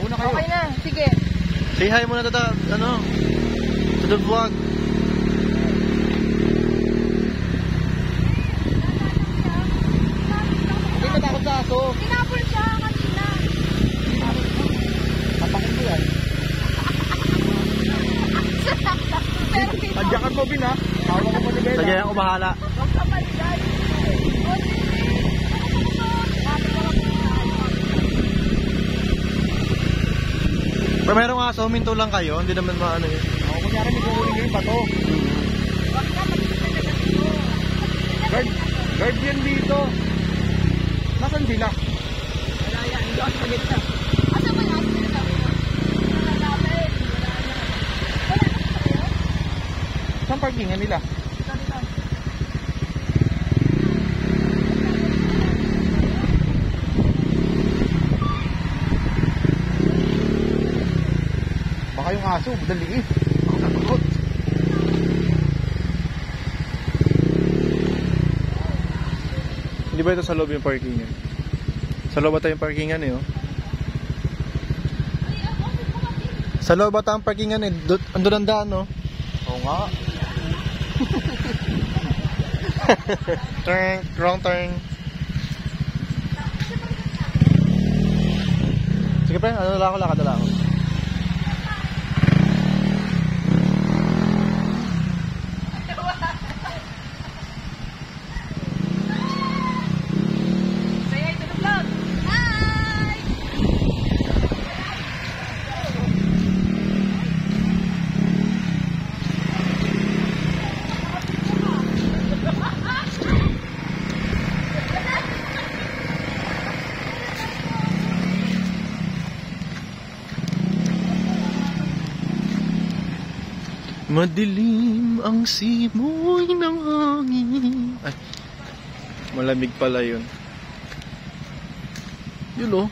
na kayo. Okay na, sige. Say hi muna tata, ano? To the vlog. Hindi matakot sa aso. Tinapol siya kanina. Tapakin mo yan. Pero Tadyakan mo, Bin, ha? Hawak ko mo ni Bella. Sige, ako bahala. huwag ka maligay. Pero merong aso, minto lang kayo. Hindi naman maano yun. Ako, kunyari, may kukunin ko yung bato. Guard yan dito. Nasaan sila? Wala yan, hindi ako salit na. Asa ba yung aso nila? Wala namin. Wala na kayo? Saan parkingan nila? Baka yung aso, dali eh. Ako natakot. Hindi ba ito sa loob yung parkingan? Sa loob ata yung parkingan eh, oh. Sa loob ata ang parkingan eh. Andun ang daan, no? Oo nga. Turn, wrong turn. Sige pre, ano lang ako, lakad na lang ako. Say hi to the vlog. Hi! Madilim ang simoy ng hangin. Ay, malamig pala yun. Yun oh.